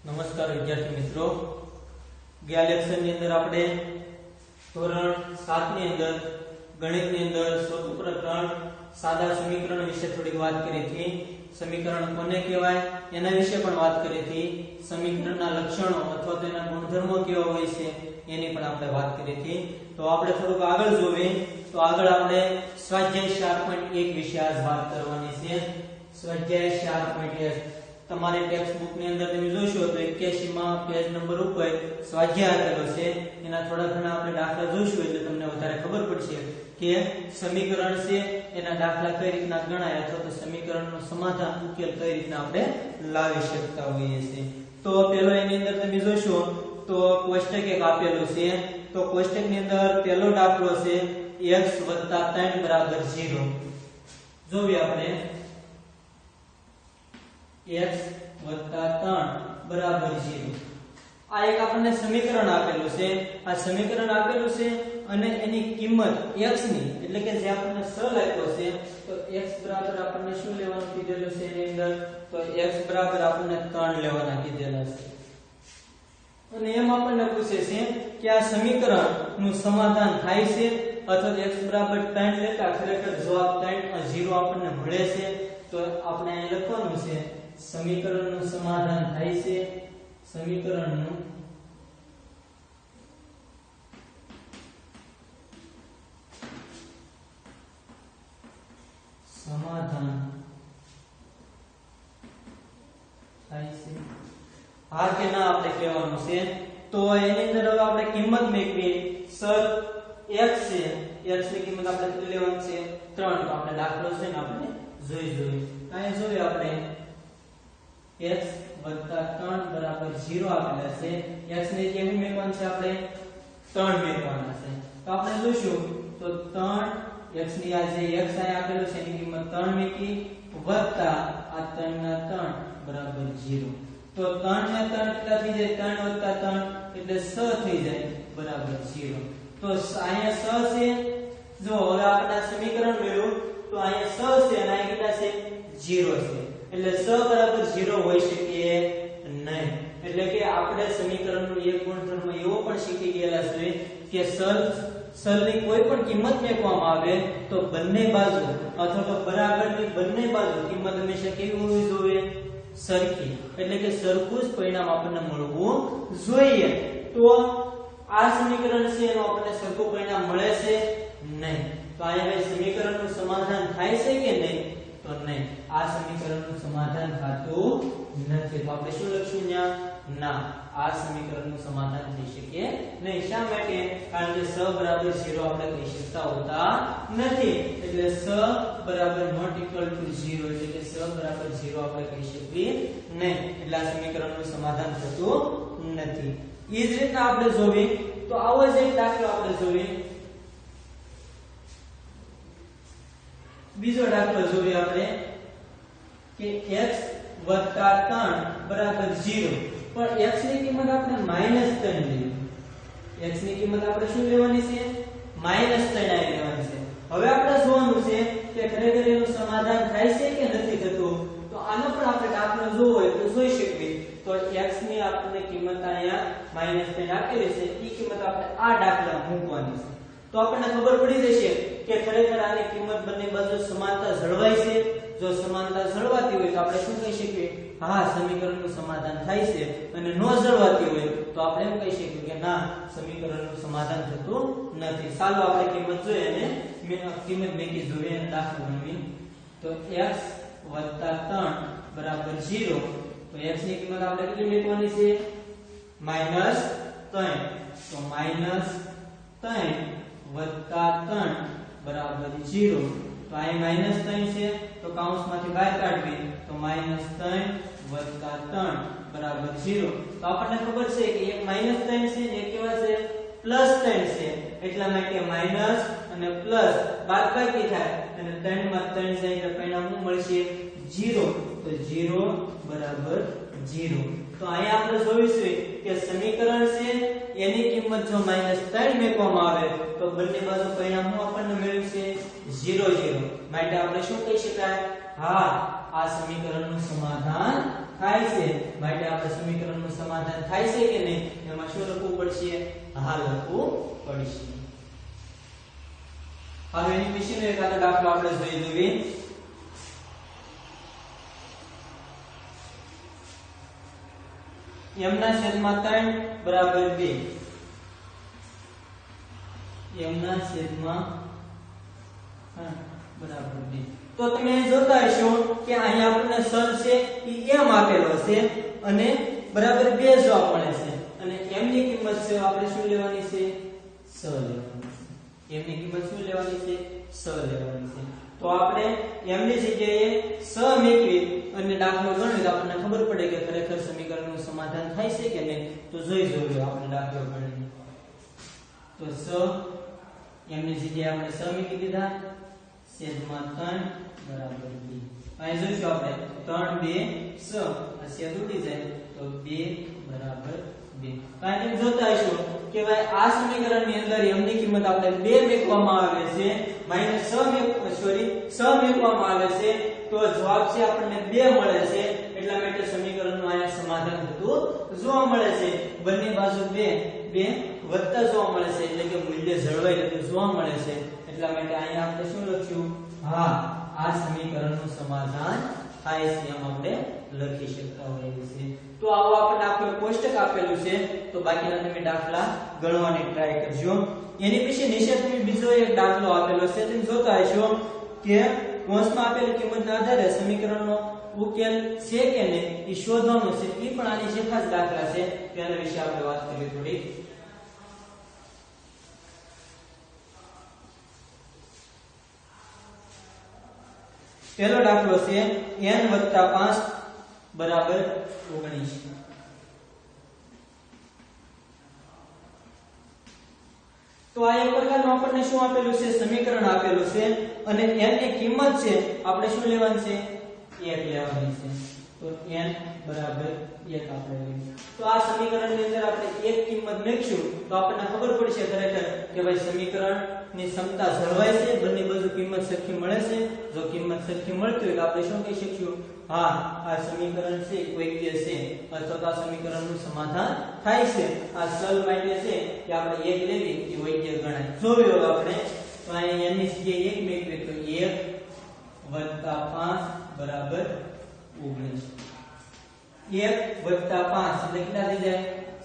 નમસ્કાર વિદ્યાર્થી મિત્રો, ગયા લેક્ચરની અંદર આપણે ધોરણ 7 ની અંદર ગણિતની અંદર સ્વતંત્ર ત્રણ સાદા સમીકરણ વિશે થોડીક વાત કરી હતી. સમીકરણ કોને કહેવાય એના વિશે પણ વાત કરી હતી. સમીકરણના લક્ષણો અથવા તેના ગુણધર્મો કેવા હોય છે એની પણ આપણે વાત કરી હતી. તો આપણે થોડુંક આગળ જોઈએ તો આગળ આપણે સ્વાધ્યાય 4.1 વિશે આજ વાત કરવાની છે. સ્વાધ્યાય 4.1 તમારી ટેક્સ્ટ બુક ની અંદર તમે જોશો તો 81 માં પેજ નંબર ઉપર સ્વાધ્યાય આપેલો છે. એના થોડા ઘણા આપણે દાખલા જોઈશું એટલે તમને વધારે ખબર પડશે કે સમીકરણ છે એના દાખલા કઈ રીતના ગણાય અથવા તો સમીકરણનું સમાધાન ઉકેલ કઈ રીતના આપણે લાવી શકતા હોઈએ છીએ. તો પહેલો એની અંદર તમે જોશો તો કોષ્ટક એક આપેલું છે. તો કોષ્ટકની અંદર પહેલો દાખલો છે x 3 0. જોઈએ આપણે x 3 0. આ એક આપણને સમીકરણ આપેલું છે. આ સમીકરણ આપેલું છે અને એની કિંમત x ની એટલે કે જે આપણને ચલ આપ્યો છે તો x બરાબર આપણને શું લેવાનું કીધેલું છે એની અંદર તો x બરાબર આપણને 3 લેવાના કીધેલા છે. અને એમ આપણને પૂછે છે કે આ સમીકરણનું સમાધાન થાય છે અથવા x બરાબર 3 લેતા ખરેખર જવાબ 3 0 આપણને મળે છે. તો આપણે અહીં લખવાનું છે સમીકરણનું સમાધાન થાય છે. સમીકરણનું સમાધાન થાય છે. હા કે ના આપણે કહેવાનું છે. તો એની અંદર હવે આપણે કિંમત મેળવીએ. સર x છે, x ની કિંમત આપણે કેટલી લેવાની છે 3. તો આપણે દાખલો છે ને આપણે જોઈએ અહીં જોઈએ આપણે x 3 0 આપેલા છે. x ની કેવી મેળવવાની છે આપણે 3 મેળવવાના છે. તો આપણે જોઈશું તો 3 x ની આ જે x અહીં આપેલું છે એની કિંમત 3 મૂકી વત્તા આ 3 ના 3 0. તો 3 ના 3 કેટલા થઈ જાય 3 3 એટલે 6 થઈ જાય બરાબર 0. તો અહીંયા 6 છે. જો હવે આપણે સમીકરણ મેળવ્યું તો અહીંયા 6 છે અને અહીં કેટલા છે 0 છે. એટલે 6 બરાબર 0 હોઈ શકે નહીં. એટલે કે આપણે સમીકરણનો એક ગુણધર્મ એવો પણ શીખી ગયેલા છે કે ચલની કોઈ પણ કિંમત મેળવવામાં આવે તો બંને બાજુ અથવા તો બરાબરની બંને બાજુ કિંમત હંમેશા કેવી હોવી જોઈએ સરખી. એટલે કે સરખું જ પરિણામ આપણને મળવું જોઈએ. તો આ સમીકરણ છે એનો આપણને સરખું પરિણામ મળે છે નહીં. તો અહીંયા સમીકરણનું સમાધાન થાય છે કે નહીં તો નહીં. આ સમીકરણનું સમાધાન થતું નથી. તો આપણે શું લખશું અહીંયા ના આ સમીકરણનું સમાધાન થઈ શકે નહીં. શા માટે? કારણ કે s બરાબર 0 આપણે કહી શકતા હોતા નથી. એટલે s બરાબર not equal to 0 એટલે કે s બરાબર 0 આપણે કહી શકીએ નહીં. એટલે આ સમીકરણનું સમાધાન થતું નથી. એ જ રીતના આપણે જોઈએ તો આવો જ એક દાખલો આપણે જોઈએ. બીજો દાખલો જોઈએ આપણે કે x 3 0. પણ x ની કિંમત આપણે -3 લેવી. x ની કિંમત આપણે શું લેવાની છે -3 લેવાની છે. હવે આપણે જોવાનું છે કે ખરેખર એનું સમાધાન થાય છે કે નથી થતું. તો આનો પણ આપણે દાખલો જોવો હોય તો જોઈ શકીએ. તો x ની આપણને કિંમત અહીંયા -3 આપેલી છે. એ કિંમત આપણે આ દાખલા મૂકવાની છે. તો આપણને ખબર પડી જશે કે ખરેખર આની કિંમત બંને બાજુ સમાનતા જળવાય છે. જો સમાનતા જળવાતી હોય તો આપણે શું કહી શકીએ હા સમીકરણનું સમાધાન થાય છે. અને ન જળવાતી હોય તો આપણે એમ કહી શકીએ કે ના સમીકરણનું સમાધાન થતું નથી. ચાલો આપણે કિંમત જોઈએ અને કિંમત મેકી જોઈએ અને દાખલો ગણવી. તો x 3 0. તો x ની કિંમત આપણે કેટલી મેળવવાની છે -3. તો -3 વત્તા 3 બરાબર 0. તો અહીં -3 છે તો કૌંસમાંથી બહાર કાઢવી તો -3 વત્તા 3 બરાબર 0. તો આપણને ખબર છે કે એક -3 છે ને એક કેવા છે +3 છે. એટલા માટે માઈનસ અને પ્લસ બાદબાકી થાય અને 3 માં 3 જાય એટલે પરિણામ શું મળશે 0. તો 0 બરાબર 0. તો અહીંયા આપણે જોઈશું કે સમીકરણ છે એની કિંમત જો -3 મેળવવામાં આવે તો બંને બાજુ પરિણામ શું આપણને મેળવશે 0 0. માટે આપણે શું કહી શકાય હા આ સમીકરણનું સમાધાન થાય છે માટે આપણે સમીકરણનું સમાધાન થાય છે કે નહીં એમાં શું લખવું પડશે હા લખવું પડશે હવે એની પછીનો એકાદો દાખલો આપણે જોઈ જોઈએ m ના છેદમાં 3 બરાબર 2 m ના છેદમાં બરાબર 2 તો તમે જોતા હશો કે અહીંયા આપણને સર છે એ m આપેલો છે અને બરાબર 2 જવાબ મળે છે અને m ની કિંમત છે આપણે શું લેવાની છે સ લેવાની છે m ની કિંમત શું લેવાની છે સ લેવાની છે તો આપણે m ની જગ્યાએ સ મેળવી અને દાખલો ગણ્યો તો આપણને ખબર પડે કે ખરેખર સમીકરણનું સમાધાન થાય છે કે નહીં તો જોઈ જોઈએ આપણે દાખલો ગણીએ તો સ m ની જગ્યાએ આપણે સ મૂકી દીધા છેદમાં 3 બરાબર 2 અહીં જોઈશું આપણે 3 2 સ આ છેદ ઉડી જાય તો 2 બરાબર 2 કારણ કે જોતા હશો કે ભાઈ આ સમીકરણની અંદર m ની કિંમત આપણે 2 મેકવામાં આવે છે માઈનસ સ મેકવામાં આવે છે તો જવાબ છે આપણને 2 મળે છે એટલા માટે સમીકરણનું આયા સમાધાન થતું જોવા મળે છે બંને બાજુ 2 વત્તા જોવા મળે છે એટલે કે મૂલ્ય જળવાઈ રહેતું જોવા મળે છે એટલા માટે અહીંયા આપણે શું લખ્યું હા આ સમીકરણનું સમાધાન થાય છે એમ આપણે લખી શકતા હોઈએ છીએ તો આવો આપણને આખું કોષ્ટક આપેલું છે તો બાકીના તમે દાખલા ગણવાની ટ્રાય કરજો એની પછી નીચે તમે બીજો એક દાખલો આપેલો છે તમે જોતા હશો કે કૌંસમાં આપેલી કિંમતના આધારે સમીકરણનો ઉકેલ છે કે નહીં એ શોધવાનું છે એ પણ આની જેવા જ દાખલા છે તેના વિશે આપણે વાત કરીએ થોડી પહેલો દાખલો છે n + 5 બરાબર 19 તો આ એક પ્રકારનું આપણને શું આપેલું છે સમીકરણ આપેલું છે અને n ની કિંમત છે આપણે શું લેવાની છે 1 લેવાની છે તો n બરાબર 1 આપણે લઈએ તો આ સમીકરણની અંદર આપણે એક કિંમત મૂકશું તો આપણને ખબર પડશે ખરેખર કે ભાઈ સમીકરણની ક્ષમતા જળવાય છે બંને બાજુ કિંમત સરખી મળે છે જો કિંમત સરખી મળતી હોય તો આપણે શું કહી શકીશું હા આ સમીકરણ છે વૈદ્ય છે અથવા તો આ સમીકરણનું સમાધાન થાય છે આ ચલ માટે છે કે આપણે 1 લેવી એ વૈદ્ય ગણાય જોયો આપણે તો અહીંયા n ની જગ્યાએ 1 મેળવીએ તો 1 + 5 બરાબર 19 1 + 5 એટલે કેટલા થઈ જાય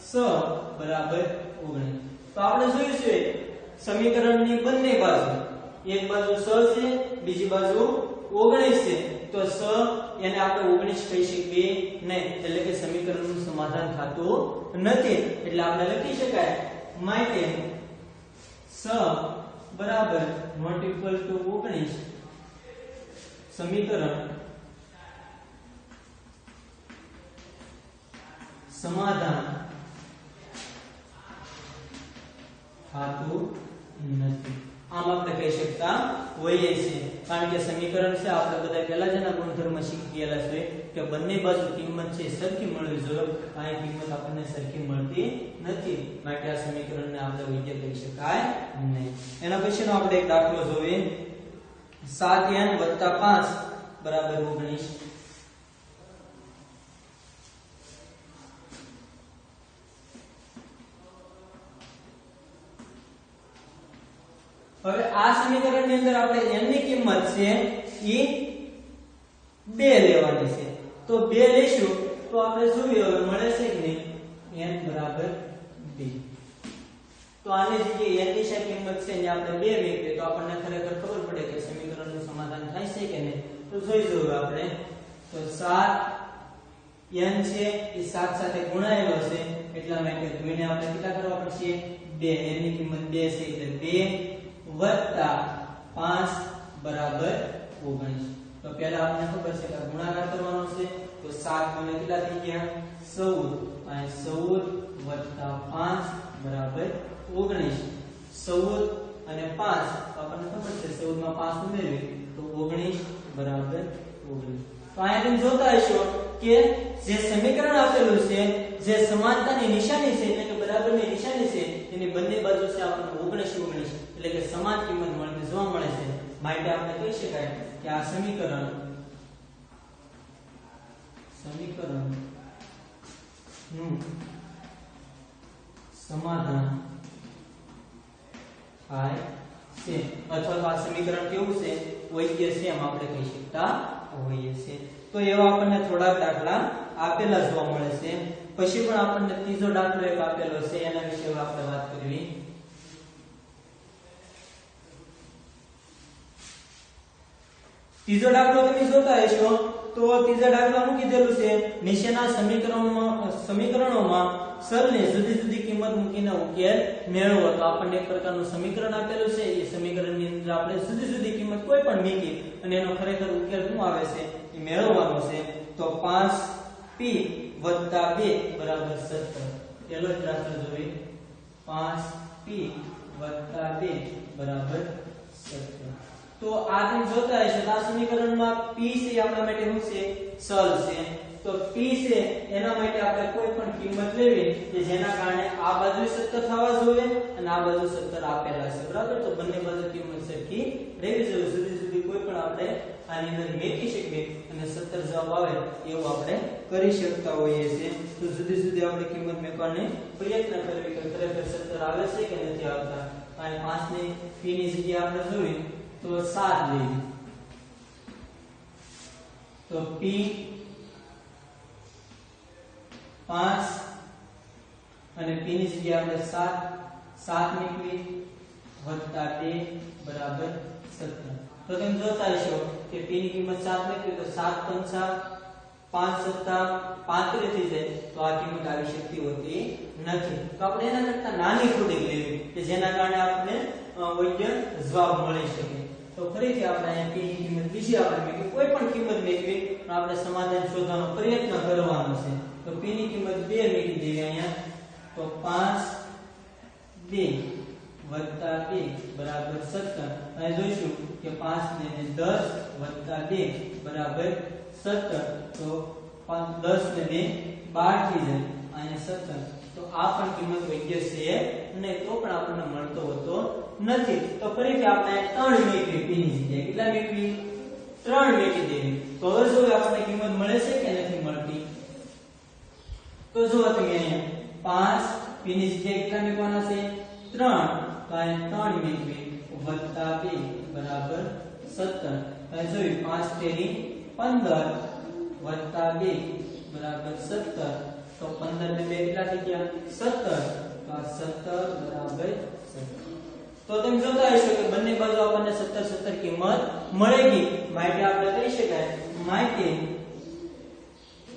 6 બરાબર 19 તો આપણે જોયું છે સમીકરણની બંને બાજુ એક બાજુ 6 છે બીજી બાજુ 19 છે તો 6 એને આપણે 19 કહી શકીએ નહીં એટલે કે સમીકરણનું સમાધાન થતું નથી એટલે આપણે લખી શકાય માટે 6 બરાબર not equal to 19 સમીકરણ સમાધાન થતું નથી આમ આપણે કહી શકતા હોઈએ છીએ કારણ કે સમીકરણ છે આપણે બધા પહેલા જ એના ગુણધર્મ શીખી ગયેલા છે કે બંને બાજુ કિંમત છે સરખી મળવી જોઈએ આ કિંમત આપણને સરખી મળતી નથી માટે આ સમીકરણને આપણે વૈદ્ય કહી શકાય નહીં એના પછીનો આપણે એક દાખલો જોઈએ 7n + 5 બરાબર 19 હવે આ સમીકરણની અંદર આપણે n ની કિંમત છે એ 2 લેવાની છે તો 2 લેશું તો આપણે જોઈએ હવે મળે છે કે નહીં n બરાબર 2 તો આની જગ્યાએ n ની શું કિંમત છે જે આપણે 2 મેળવીએ તો આપણને ખરેખર ખબર પડે કે સમીકરણનું સમાધાન થાય છે કે નહીં તો જોઈ જોઈએ આપણે તો 7 n છે એ 7 સાથે ગુણાયેલો છે એટલા માટે ગુણ્યા આપણે કેટલા કરવા પડશે 2 n ની કિંમત 2 છે એટલે 2 વત્તા 5 બરાબર 19 તો પહેલા આપણને ખબર છે કે ગુણાકાર કરવાનો છે તો 7 ગુણ્યા કેટલા થઈ ગયા 14 અને 14 વત્તા 5 બરાબર 19 14 અને 5 તો આપણને ખબર છે 14 માં 5 ઉમેરવી તો 19 બરાબર 19 તો અહીંયા તમે જોતા હશો કે જે સમીકરણ આપેલું છે જે સમાનતાની નિશાની છે એટલે કે બરાબરની નિશાની છે એની બંને બાજુ છે આપણને 19 19 એટલે કે સમાન કિંમત મળતી જોવા મળે છે માટે આપણે કહી શકાય કે આ સમીકરણ સમીકરણ નું સમાધાન થાય છે અથવા તો આ સમીકરણ કેવું છે વૈદ્ય છે એમ આપણે કહી શકતા હોઈએ છે તો એવા આપણને થોડાક દાખલા આપેલા જોવા મળે છે પછી પણ આપણને ત્રીજો દાખલો એક આપેલો છે એના વિશે આપણે વાત કરવી ત્રીજો દાખલો તમે જોતા હશો તો ત્રીજા દાખલામાં કીધેલું છે નીચેના સમીકરણોમાં ચલની જુદી જુદી કિંમત મૂકીને ઉકેલ મેળવો તો આપણને એક પ્રકારનું સમીકરણ આપેલું છે એ સમીકરણની અંદર આપણે જુદી જુદી કિંમત કોઈ પણ મૂકી અને એનો ખરેખર ઉકેલ શું આવે છે એ મેળવવાનો છે તો 5p + 2 = 17 પેલો જ દાખલો જોઈએ 5p + 2 = 17 તો આ તમે જોતા હશો આ સમીકરણમાં p છે આપણા માટે શું છે ચલ છે તો p છે એના માટે આપણે કોઈ પણ કિંમત લેવી કે જેના કારણે આ બાજુ 17 થવા જોઈએ અને આ બાજુ 17 આપેલા છે બરાબર તો બંને બાજુ કિંમત સરખી રહેવી જોઈએ જુદી જુદી કોઈ પણ આપણે આની અંદર મેકી શકીએ અને 17 જવાબ આવે એવું આપણે કરી શકતા હોઈએ છીએ તો જુદી જુદી આપણે કિંમત મેકવાનો પ્રયત્ન કરવી કે ખરેખર 17 આવે છે કે નથી આવતા અને 5 ની p ની જગ્યાએ આપણે જોઈએ તો 7 લેવી તો p 5 અને p ની જગ્યાએ આપણે 7 મૂકવી વત્તા 2 બરાબર 17 તો તમે જોતા હશો કે p ની કિંમત 7 મૂકવી તો 7 પંચા 5 સત્તા 35 થઈ જાય તો આ કિંમત આવી શકતી હોતી નથી તો આપણે એના કરતા નાની થોડીક લેવી કે જેના કારણે આપણે યોગ્ય જવાબ મળી શકે તો ફરીથી આપણે અહીંયા p ની કિંમત બીજી આપણે કે કોઈ પણ કિંમત મેળવી તો આપણે સમાધાન શોધવાનો પ્રયત્ન કરવાનો છે તો p ની કિંમત 2 મેળવી દેવી અહીંયા તો 5 2 વત્તા 2 બરાબર 17 અને જોઈશું કે 5 ને 10 વત્તા 2 બરાબર 17 તો 10 ને 2 12 થઈ જાય અને 17 તો આ પણ કિંમત વૈદ્ય છે અને તો પણ આપણને મળતો હોતો નથી તો ફરીથી આપણે 3 મેળવી p ની જગ્યાએ કેટલા મેળવી 3 મેળવી દેવી તો હવે જો આપણને કિંમત મળે છે કે નથી મળતી તો જો તમે અહીંયા 5 p ની જગ્યાએ કેટલા મેળવવાના છે 3 તો અહીંયા 3 મેળવી વત્તા 2 બરાબર 17 હવે જોઈ 5 તેરી 15 વત્તા 2 બરાબર 17 તો 15 ને 2 કેટલા થઈ ગયા 17 તો આ 17 બરાબર 17 તો તમે જોતા હશો કે બંને બાજુ આપણને 17 17 કિંમત મળેગી માટે આપણે કહી શકાય માટે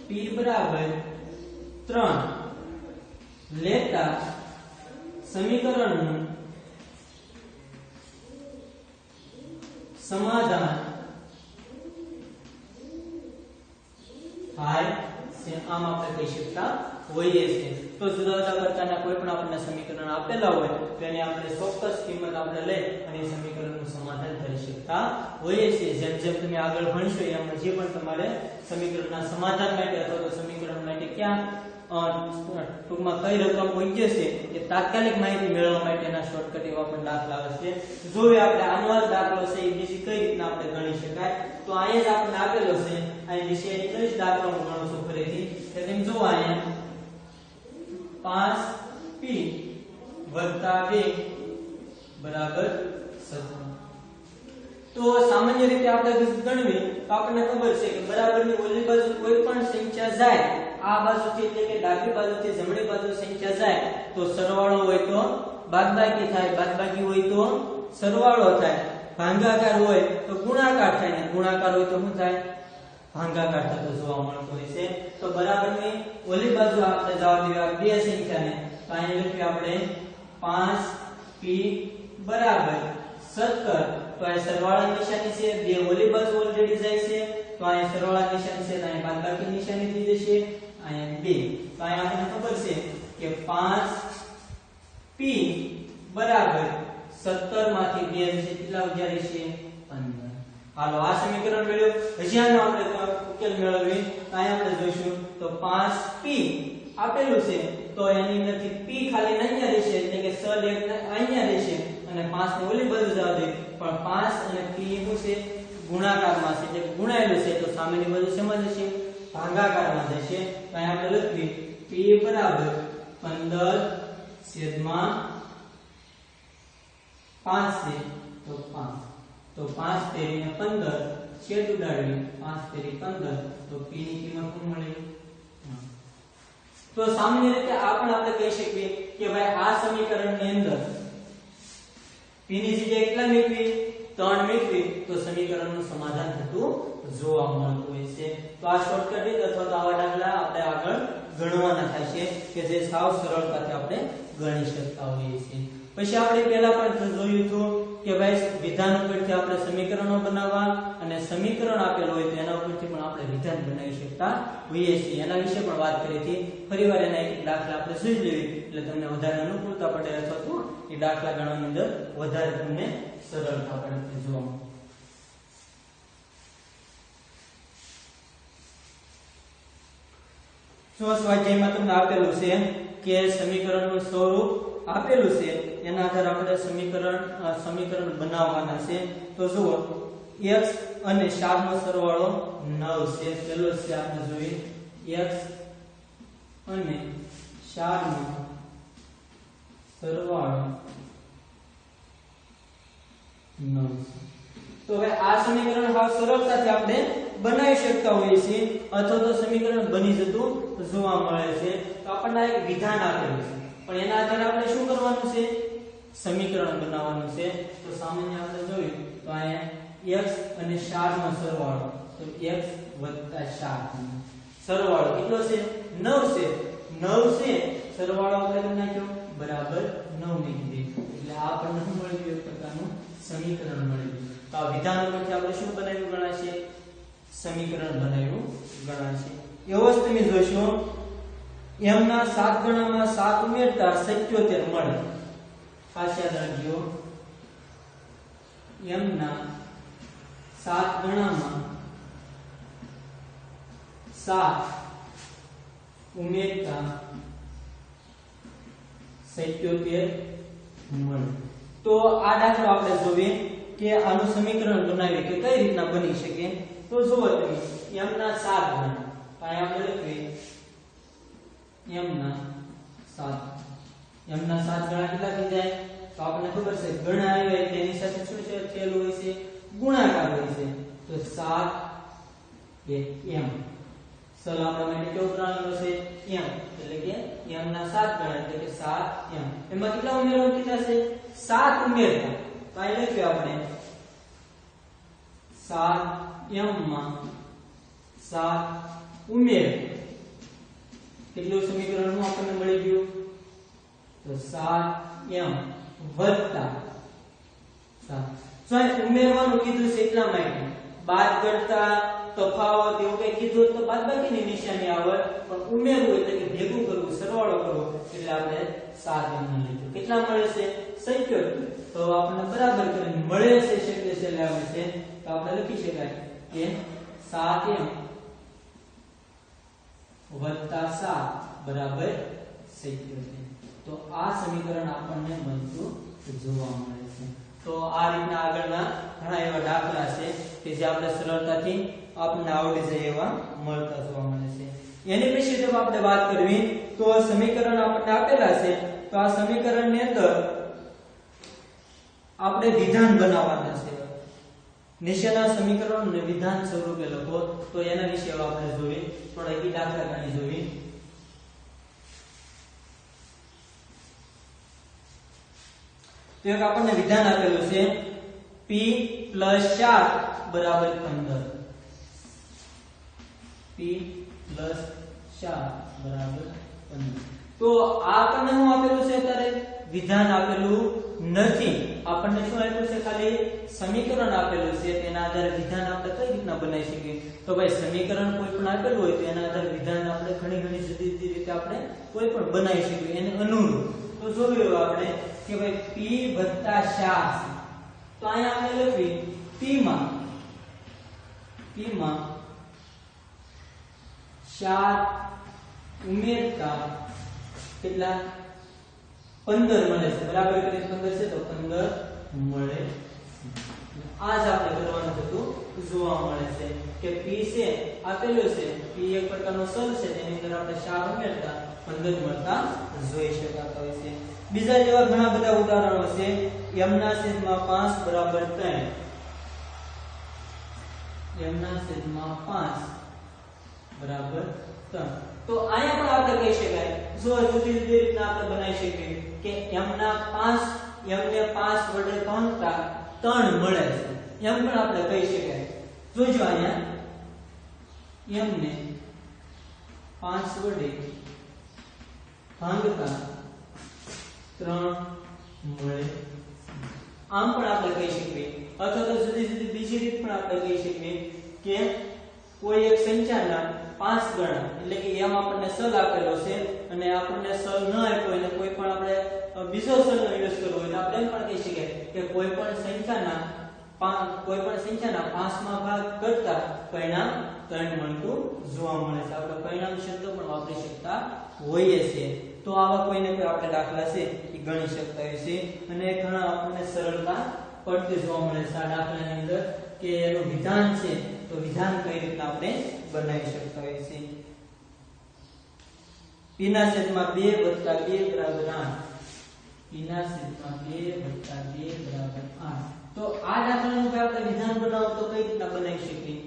p બરાબર 3 લેતા સમીકરણનું સમાધાન થાય છે આમ આપણે કહી શકતા હોઈએ છીએ તો જુદા જુદા પ્રકારના કોઈ પણ આપણને સમીકરણ આપેલા હોય તો એની આપણે ચોક્કસ કિંમત આપણે લઈ અને સમીકરણનું સમાધાન કરી શકતા હોઈએ છીએ જેમ જેમ તમે આગળ ભણશો એમ જે પણ તમારે સમીકરણના સમાધાન માટે અથવા તો સમીકરણ માટે ક્યાં ટૂંકમાં કઈ રકમ યોગ્ય છે એ તાત્કાલિક માહિતી મેળવવા માટેના શોર્ટકટ એવા પણ દાખલા આવશે જો આપણે આનો દાખલો છે એ બીજી કઈ રીતના આપણે ગણી શકાય તો અહીંયા જ આપણને આપેલો છે અહીં વિષયની કઈ જ દાખલો હું ગણું છું ફરીથી તો તમે જો અહીંયા 5p + 2 બરાબર 17 તો સામાન્ય રીતે આપણે ગણવી તો આપણને ખબર છે કે બરાબરની ઓલી બાજુ કોઈ પણ સંખ્યા જાય આ બાજુથી એટલે કે ડાબી બાજુથી જમણી બાજુ સંખ્યા જાય તો સરવાળો હોય તો બાદબાકી થાય બાદબાકી હોય તો સરવાળો થાય ભાગાકાર હોય તો ગુણાકાર થાય ને ગુણાકાર હોય તો શું થાય ભાગાકાર થતો જોવા મળતો હોય છે તો બરાબરની ઓલી બાજુ આપણે જવા દેવા બે સંખ્યાને તો અહીંયા લખીએ આપણે 5p બરાબર 17 તો આ સરવાળા નિશાની છે બે ઓલી બાજુ ઓલરેડી જાય છે તો અહીંયા સરવાળા નિશાની છે તો અહીંયા બાદબાકી નિશાની થઈ જશે અહીંયા 2 તો અહીંયા આપણને ખબર છે કે 5p બરાબર 17 માંથી 2 જશે કેટલા ઉજ્યા રહેશે 15 હાલો આ સમીકરણ મેળવ્યું હજી આનો આપણે ઉકેલ મેળવીએ તો અહીંયા આપણે જોઈશું તો 5p આપેલું છે તો એની અંદરથી p ખાલી અહીંયા રહેશે એટલે કે સલ એક અહીંયા રહેશે અને 5 ને ઓલી બાજુ જવા દે પણ 5 અને p શું છે ગુણાકારમાં છે એટલે ગુણાયેલું છે તો સામેની બાજુ શેમાં જશે ભાગાકાર ભાગાકારમાં જશે તો અહીં આપણે લખીએ p બરાબર 15/5 છે તો 5 તો 5 તેરી ને 15 છેદ ઉડાડવી 5 તેરી 15 તો p ની કિંમત શું મળી? તો સામાન્ય રીતે આપણે કહી શકીએ કે ભાઈ આ સમીકરણની અંદર p ની જગ્યાએ કેટલા મેળવી 3 મેળવી તો સમીકરણનું સમાધાન થતું જોવા મળતું હોય છે. તો આ શોર્ટકટ રીત અથવા તો આવા દાખલા આપણે આગળ ગણવાના થશે કે જે સાવ સરળતાથી આપણે ગણી શકતા હોઈએ છીએ. પછી આપણે પહેલા પણ જોયું હતું કે ભાઈ વિધાન ઉપરથી આપણે સમીકરણો બનાવવા અને સમીકરણ આપેલ હોય તો એના ઉપરથી પણ આપણે વિધાન બનાવી શકતા હોઈએ છીએ. એના વિશે પણ વાત કરી હતી. ફરીવાર એના એક દાખલા આપણે જોઈ લેવી એટલે તમને વધારે અનુકૂળતા પડે અથવા તો એ દાખલા ગણવાની અંદર વધારે તમને સરળતા પડે જોવા મળે. તો સ્વાધ્યાયમાં તમને આપેલું છે કે સમીકરણનું સ્વરૂપ આપેલું છે એના આધારે આપણે સમીકરણ બનાવવાના છે. તો જુઓ x અને 4 નો સરવાળો 9 છે. પેલો છે આપણે જોઈએ x અને 4 નો સરવાળો 9 છે. તો હવે આ સમીકરણ હાવ સરળતાથી આપણે બનાવી શકતા હોઈએ છીએ અથવા તો સમીકરણ બની જતું જોવા મળે છે. તો આપણને એક વિધાન આપેલું છે પણ એના આધારે આપણે શું કરવાનું છે? સમીકરણ બનાવવાનું છે. તો સામાન્ય આપણે જોયું તો અહીંયા x અને 4 નો સરવાળો તો x + 4 સરવાળો કેટલો છે? 9 છે. 9 છે સરવાળો આપણે કરી નાખ્યો બરાબર 9 ની કીધી એટલે આ આપણને શું મળી ગયું? એક પ્રકારનું સમીકરણ મળી ગયું. તો આ વિધાન ઉપરથી આપણે શું બનાવ્યું ગણાશે? સમીકરણ બનાવ્યું ગણાશે. એવો જ તમે જોશો m ના 7 ગણામાં 7 ઉમેરતા 77 મળે. ખાસ યાદ રાખજો m ના 7 ગણામાં 7 ઉમેરતા 77 મળે. તો આ દાખલો આપણે જોઈએ કે આનું સમીકરણ બનાવીએ કે કઈ રીતના બની શકે. તો જુઓ તમે m ના 7 ગણા કાંઈ આપણે લખીએ m ના 7 ગણા કેટલા થઈ જાય? તો આપણને ખબર છે ગણા આવે તેની સાથે શું છે થયેલું હોય છે? ગુણાકાર હોય છે. તો 7 એ m ચલ આપણા માટે કેવો પ્રમાણ છે? m એટલે કે m ના 7 ગણા એટલે કે 7m. એમાં કેટલા ઉમેરવાનું કીધા છે? 7 ઉમેરતા. તો અહીં લખ્યું આપણે 7m માં 7 ઉમેર કેટલું સમીકરણનું આપણને મળી ગયું? તો 7m વત્તા 7. જો ઉમેરવાનું કીધું છે એટલા માટે બાદ કરતા તફાવત એવું કઈ કીધું તો બાદબાકીની નિશાની આવે પણ ઉમેરવું એટલે કે ભેગું કરવું સરવાળો કરવો એટલે આપણે 7m લીધું. કેટલા મળે છે? 77. તો આપણને બરાબર કરીને મળે છે એટલે છે આવે છે તો આપણે લખી શકાય કે 7m વત્તા 7 બરાબર 77. તો આ સમીકરણ આપણને બનતું જોવા મળે છે. તો આ રીતના આગળના ઘણા એવા દાખલા છે કે જે આપણે સરળતાથી આપણને આવડી જાય એવા મળતા જોવા મળે છે. એની પછી જો આપણે વાત કરવી તો સમીકરણ આપણને આપેલા છે તો આ સમીકરણની અંદર આપણે વિધાન બનાવવાના છે. નીચેના સમીકરણોને વિધાન સ્વરૂપે લખો તો એના વિશે આપણે જોઈએ થોડા એક દાખલા ગણી જોઈએ. તો એક આપણને વિધાન આપેલું છે p + 4 = 15. p + 4 = 15. તો આ આપણને શું આપેલું છે? અત્યારે વિધાન આપેલું નથી. આપણને શું આપ્યું છે? ખાલી સમીકરણ આપેલું છે. તેના આધારે વિધાન આપણે કઈ રીતના બનાવી શકીએ? તો ભાઈ સમીકરણ કોઈ પણ આપેલું હોય તો એના આધારે વિધાન આપણે ઘણી જુદી જુદી રીતે આપણે કોઈ પણ બનાવી શકીએ એને અનુરૂપ. તો જોયું આપણે કે ભાઈ p + 4 તો અહીંયા આપણે લખી p માં 4 ઉમેરતા કેટલા? 15 મળે છે. બરાબર કરીને 15 છે તો 15 મળે. આ જ આપણે કરવાનું થતું જોવા મળે છે કે p છે આપેલું છે p એક પ્રકારનો ચલ છે તેની અંદર આપણે 4 ઉમેરતા 15 મળતા જોઈ શકાતા હોય છે બીજા જેવા ઘણા બધા ઉદાહરણો છે m ના છેદમાં 5 બરાબર 3 m ના છેદમાં 5 બરાબર 3 તો અહીંયા પણ આપણે કહી શકાય જો જુદી જુદી રીતના આપણે બનાવી શકીએ કે m ના 5 m ને 5 વડે ભાંગતા 3 મળે છે એમ પણ આપણે કહી શકાય જોજો અહીંયા m ને 5 વડે ભાંગતા 3 મળે આમ પણ આપણે કહી શકીએ અથવા તો જુદી જુદી બીજી રીત પણ આપણે કહી શકીએ કે કોઈ એક સંખ્યાના 5 ગણા એટલે કે m આપણને ચલ આપેલો છે અને આપણને ચલ ન આપ્યો અને કોઈ પણ આપણે બીજો ચલનો યુઝ કરવો હોય તો આપણે એમ પણ કહી શકીએ કે કોઈ પણ સંખ્યાના 5માં ભાગ કરતા પરિણામ 3 મળતું જોવા મળે છે આપણે પરિણામ શબ્દ પણ વાપરી શકતા હોઈએ છીએ તો આવા કોઈને કોઈ આપણે દાખલા છે એ ગણી શકતા હોઈએ છીએ અને ઘણા આપણને સરળતા પડતી જોવા મળે છે આ દાખલાની અંદર કે એનું વિધાન છે તો વિધાન કઈ રીતના આપણે બનાવી શકતા હોઈએ છીએ p ના છેદમાં 2 + 2 બરાબર 8 p ના છેદમાં 2 + 2 બરાબર 8 તો આ દાખલાનું આપણે વિધાન બનાવો તો કઈ રીતના બનાવી શકીએ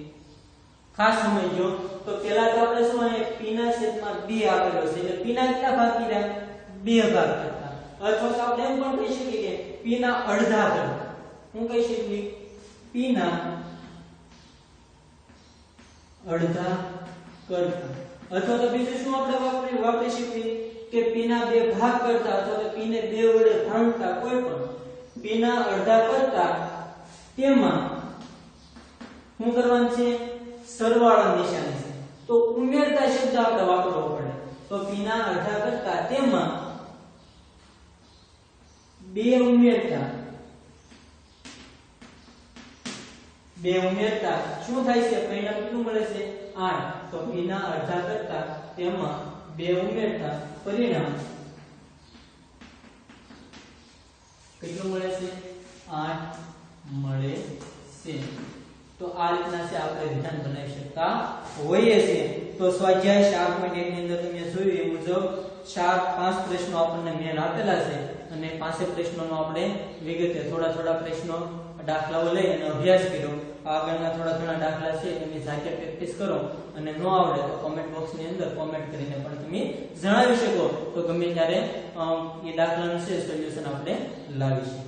ખાસ સમજો તો પહેલા તો આપણે શું અહીં p ના છેદમાં 2 આપેલો છે એટલે p ના કેટલા ભાગ કર્યા 2 ભાગ કરતા અથવા તો આપણે એમ પણ કહી શકીએ કે p ના અડધા કરતા હું કહી શકીએ p ના અડધા કરતા અથવા તો બીજું શું આપણે વાપરી શકીએ કે p ના 2 ભાગ કરતા અથવા તો p ને 2 વડે ભાંગતા કોઈ પણ p ના અડધા કરતા તેમાં શું કરવાનું છે સરવાળાની નિશાની છે તો ઉમેરતા શબ્દ આપણે વાપરવો પડે તો p ના અડધા કરતા તેમાં 2 ઉમેરતા શું થાય છે પરિણામ કેટલું મળે છે 8 તો p ના અડધા કરતા તેમાં 2 ઉમેરતા પરિણામ કેટલું મળે છે 8 મળે છે તો આ રીતના છે આપણે વિધાન બનાવી શકતા હોઈએ છીએ તો સ્વાધ્યાય 4.1 ની અંદર તમે જોયું એ મુજબ 4-5 પ્રશ્નો આપણને મેલ આપેલા છે અને 5 પ્રશ્નોનો આપણે વિગતે થોડા પ્રશ્નો દાખલાઓ લઈ અને અભ્યાસ કર્યો આગળના થોડા ઘણા દાખલા છે એની જાતે પ્રેક્ટિસ કરો અને ન આવડે તો કોમેન્ટ બોક્સની અંદર કોમેન્ટ કરીને પણ તમે જણાવી શકો તો ગમે ત્યારે એ દાખલાનું છે સોલ્યુશન આપણે લાવીશું